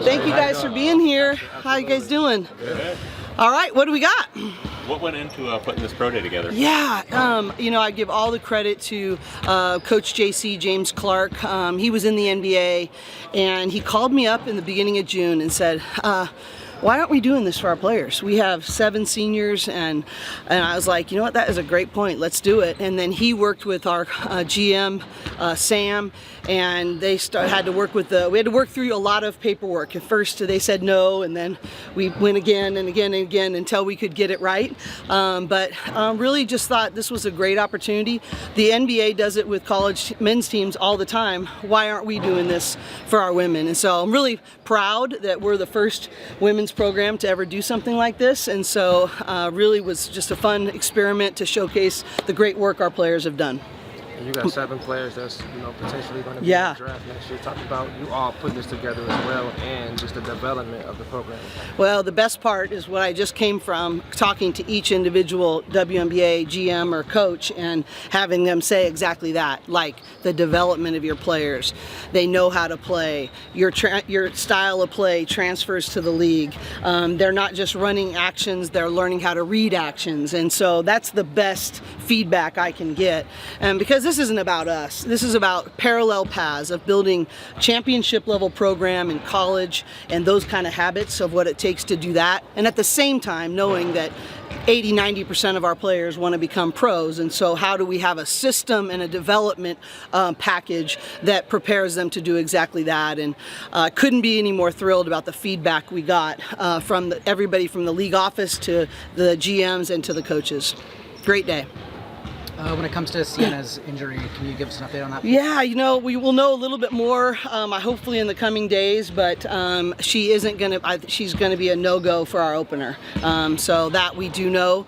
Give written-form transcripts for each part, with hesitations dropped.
Thank you guys for being here. How you guys doing? Good. All right, what do we got? What went into putting this pro day together? Yeah, you know, I give all the credit to Coach JC, James Clark. He was in the NBA, and he called me up in the beginning of June and said, why aren't we doing this for our players? We have 7 seniors, and I was like, you know what, that is a great point, let's do it. And then he worked with our GM, Sam, and they had to work with we had to work through a lot of paperwork. At first they said no, and then we went again and again and again until we could get it right. But really just thought this was a great opportunity. The NBA does it with college men's teams all the time. Why aren't we doing this for our women? And so I'm really proud that we're the first women's program to ever do something like this, and so really was just a fun experiment to showcase the great work our players have done. And you got 7 players that's potentially going to be in the draft next year. Talk about you all putting this together as well, and just the development of the program. Well, the best part is what I just came from, talking to each individual WNBA GM or coach and having them say exactly that, like the development of your players. They know how to play. Your style of play transfers to the league. They're not just running actions, they're learning how to read actions, and so that's the best feedback I can get. And because this isn't about us, this is about parallel paths of building championship level program in college and those kind of habits of what it takes to do that, and at the same time knowing that 80–90% of our players want to become pros, and so how do we have a system and a development package that prepares them to do exactly that. And couldn't be any more thrilled about the feedback we got from everybody from the league office to the GMs and to the coaches. Great day. When it comes to Sienna's injury, can you give us an update on that? Yeah, you know, we will know a little bit more, hopefully in the coming days, but she's going to be a no-go for our opener. So that we do know.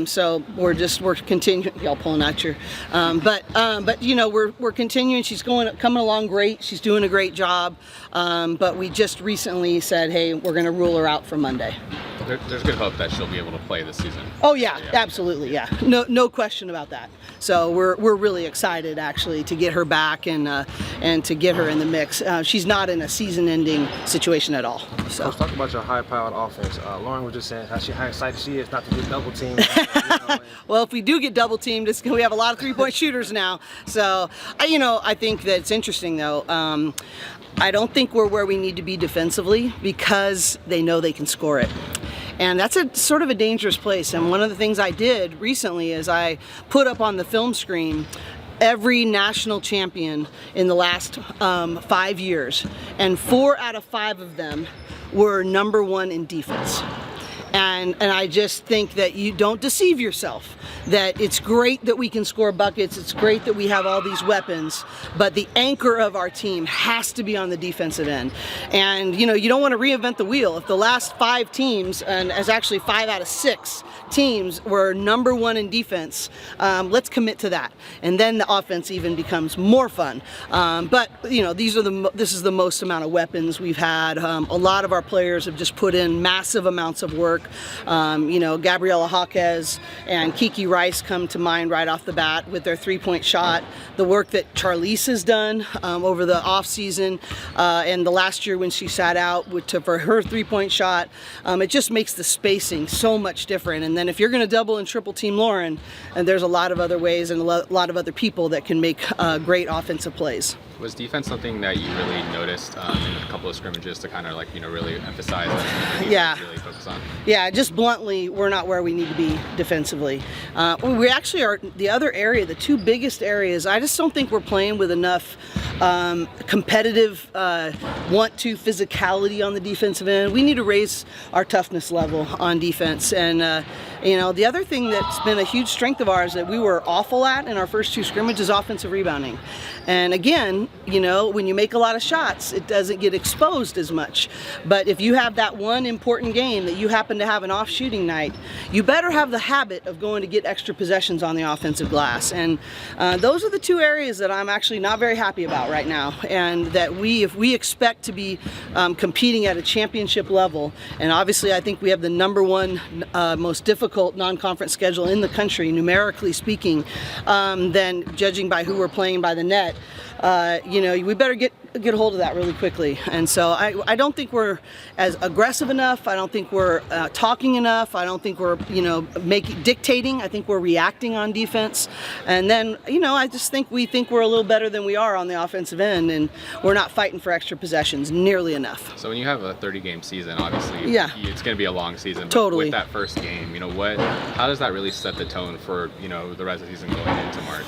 So we're continuing, y'all pulling out your, but you know, we're continuing. She's coming along great. She's doing a great job. But we just recently said, hey, we're going to rule her out for Monday. There's good hope that she'll be able to play this season. Oh yeah, absolutely, yeah. No question about that. So we're really excited actually to get her back and to get her in the mix. She's not in a season-ending situation at all. So let's talk about your high-powered offense. Lauren was just saying how excited she is not to get double teamed. Well, if we do get double teamed, we have a lot of 3-point shooters now. So I think that it's interesting though. I don't think we're where we need to be defensively because they know they can score it. And that's a sort of a dangerous place. And one of the things I did recently is I put up on the film screen every national champion in the last 5 years. And 4 out of 5 of them were #1 in defense. And I just think that you don't deceive yourself, that it's great that we can score buckets, it's great that we have all these weapons, but the anchor of our team has to be on the defensive end. And you don't want to reinvent the wheel. If the last 5 teams, and as actually 5 out of 6 teams were #1 in defense, let's commit to that. And then the offense even becomes more fun. But this is the most amount of weapons we've had. A lot of our players have just put in massive amounts of work. Gabriela Jaquez and Kiki Rice come to mind right off the bat with their 3-point shot. The work that Charlize has done over the off season and the last year when she sat out for her 3-point shot, it just makes the spacing so much different. And then if you're going to double and triple team Lauren, and there's a lot of other ways and a lot of other people that can make great offensive plays. Was defense something that you really noticed in a couple of scrimmages to kind of really emphasize that really focus on? Yeah, just bluntly, we're not where we need to be defensively. We actually are the other area, the 2 biggest areas. I just don't think we're playing with enough competitive want-to physicality on the defensive end. We need to raise our toughness level on defense. And the other thing that's been a huge strength of ours that we were awful at in our first 2 scrimmages is offensive rebounding. And again, when you make a lot of shots, it doesn't get exposed as much. But if you have that one important game that you happen to have an off shooting night, you better have the habit of going to get extra possessions on the offensive glass. And those are the 2 areas that I'm actually not very happy about right now. And that if we expect to be competing at a championship level, and obviously I think we have the #1 most difficult non-conference schedule in the country, numerically speaking, then judging by who we're playing by the net, we better get get a hold of that really quickly. And so I don't think we're as aggressive enough. I don't think we're talking enough. I don't think we're, dictating. I think we're reacting on defense. And then, I just think we're a little better than we are on the offensive end, and we're not fighting for extra possessions nearly enough. So when you have a 30-game season, obviously, yeah, it's going to be a long season. But totally. With that first game, how does that really set the tone for, the rest of the season going into March?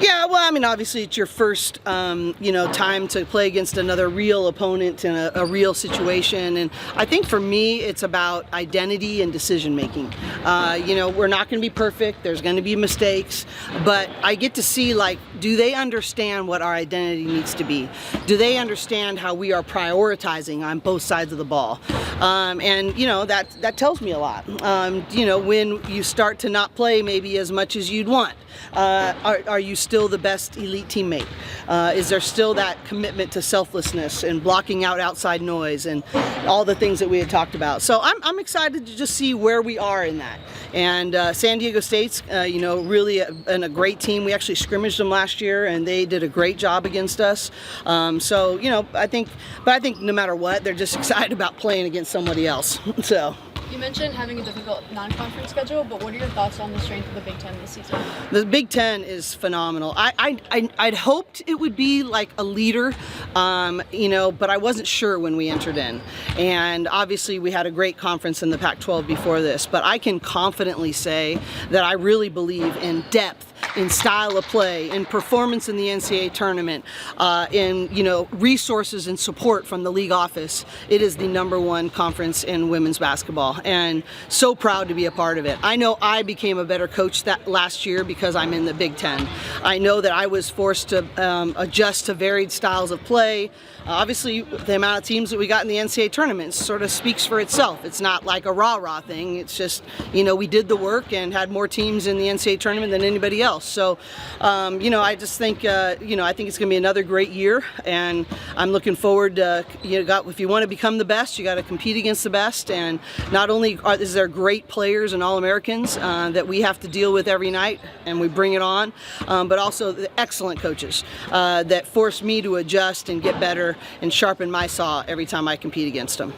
Yeah, well, I mean, obviously it's your first, time to play against another real opponent in a real situation. And I think for me, it's about identity and decision making. We're not going to be perfect. There's going to be mistakes, but I get to see, do they understand what our identity needs to be? Do they understand how we are prioritizing on both sides of the ball? That tells me a lot. When you start to not play maybe as much as you'd want, are you still the best elite teammate? Is there still that commitment to selflessness and blocking out outside noise and all the things that we had talked about? So I'm excited to just see where we are in that. And San Diego State's, really a great team. We actually scrimmaged them last year, and they did a great job against us. I think no matter what, they're just excited about playing against somebody else. So. You mentioned having a difficult non-conference schedule, but what are your thoughts on the strength of the Big Ten this season? The Big Ten is phenomenal. I'd hoped it would be like a leader, but I wasn't sure when we entered in. And obviously we had a great conference in the Pac-12 before this, but I can confidently say that I really believe in depth, in style of play, in performance in the NCAA tournament, in resources and support from the league office. It is the #1 conference in women's basketball, and so proud to be a part of it. I know I became a better coach that last year because I'm in the Big Ten. I know that I was forced to adjust to varied styles of play. Obviously, the amount of teams that we got in the NCAA tournament sort of speaks for itself. It's not like a rah-rah thing. It's just, we did the work and had more teams in the NCAA tournament than anybody else. So, I just think, I think it's going to be another great year, and I'm looking forward to, if you want to become the best, you got to compete against the best. And not only is there great players and All-Americans that we have to deal with every night, and we bring it on, but also the excellent coaches that force me to adjust and get better and sharpen my saw every time I compete against them.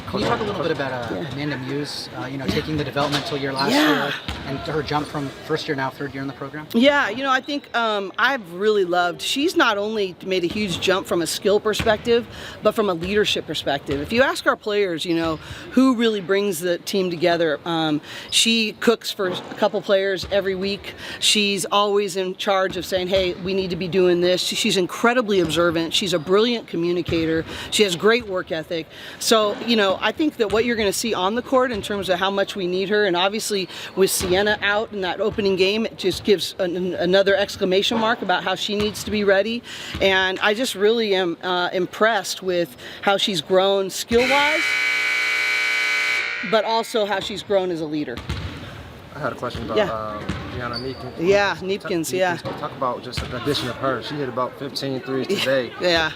Can you talk a little bit about Amanda Muse, taking the developmental year last year and her jump from first year, now third year in the program? Yeah, I think I've really loved, she's not only made a huge jump from a skill perspective, but from a leadership perspective. If you ask our players, who really brings the team together, she cooks for a couple players every week. She's always in charge of saying, hey, we need to be doing this. She's incredibly observant. She's a brilliant communicator. She has great work ethic. So, I think that what you're going to see on the court in terms of how much we need her, and obviously with Sienna out in that opening game, it just gives another exclamation mark about how she needs to be ready. And I just really am impressed with how she's grown skill-wise, but also how she's grown as a leader. I had a question about Gianna Neepkins. Yeah, Neepkins, yeah. Talk about just the addition of her. She hit about 15 threes today. Yeah.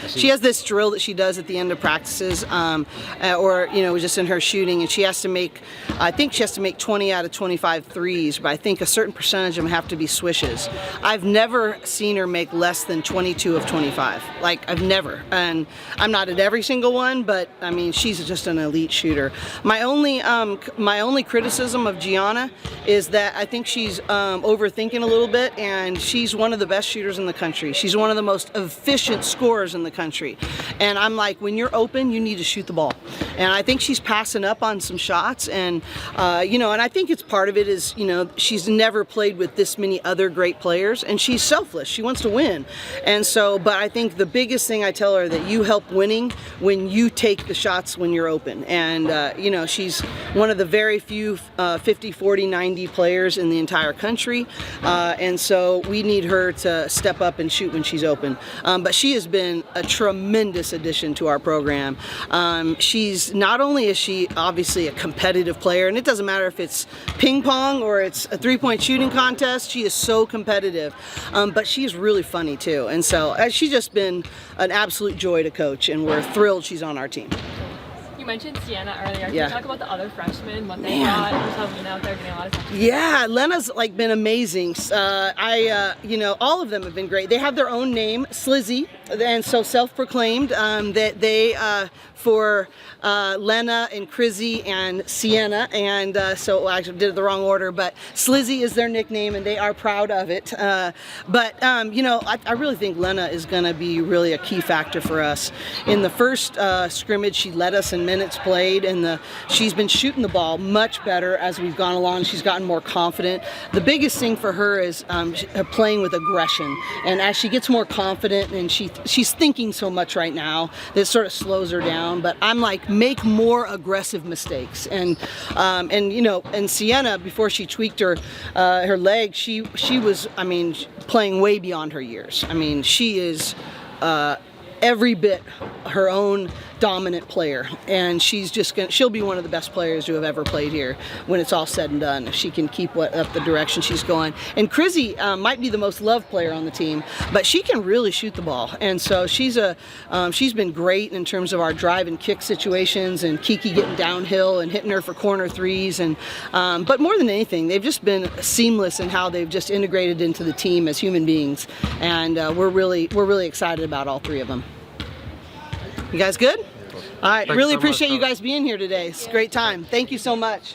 She has this drill that she does at the end of practices, or just in her shooting, and she has to make, I think she has to make 20 out of 25 threes, but I think a certain percentage of them have to be swishes. I've never seen her make less than 22 of 25. I've never, and I'm not at every single one, but I mean, she's just an elite shooter. My only criticism of Gianna is that I think she's overthinking a little bit, and she's one of the best shooters in the country. She's one of the most efficient scorers in the country, and I'm like, when you're open, you need to shoot the ball. And I think she's passing up on some shots, and and I think it's part of it is she's never played with this many other great players, and she's selfless. She wants to win, and so. But I think the biggest thing I tell her that you help winning when you take the shots when you're open, and she's one of the very few 50, 40, 90 players in the entire country, and so we need her to step up and shoot when she's open. But she has been a tremendous addition to our program. She's not only is she obviously a competitive player, and it doesn't matter if it's ping pong or it's a three-point shooting contest, she is so competitive, but she's really funny too, and so she's just been an absolute joy to coach, and we're thrilled she's on our team. You mentioned Sienna earlier. Can Yeah. you talk about the other freshmen, what they got? You saw Lena out there getting a lot of time. Yeah, Lena's been amazing. All of them have been great. They have their own name, Slizzy, and so self-proclaimed that they for Lena and Crizzy and Sienna, and so I actually did it the wrong order, but Slizzy is their nickname, and they are proud of it. But you know, I really think Lena is going to be really a key factor for us. In the first scrimmage, she led us in minutes played, and she's been shooting the ball much better as we've gone along. She's gotten more confident. The biggest thing for her is playing with aggression, and as she gets more confident, and she's thinking so much right now that it sort of slows her down. But I'm like, make more aggressive mistakes, and you know, and Sienna, before she tweaked her leg, she was, I mean, playing way beyond her years. I mean, she is every bit her own dominant player, and she'll be one of the best players who have ever played here when it's all said and done, if she can keep up the direction she's going. And Crizzy might be the most loved player on the team, but she can really shoot the ball, and so she's been great in terms of our drive and kick situations, and Kiki getting downhill and hitting her for corner threes, and but more than anything, they've just been seamless in how they've just integrated into the team as human beings, and we're really excited about all three of them. You guys good? All right, really appreciate you guys being here today. It's a great time. Thank you so much.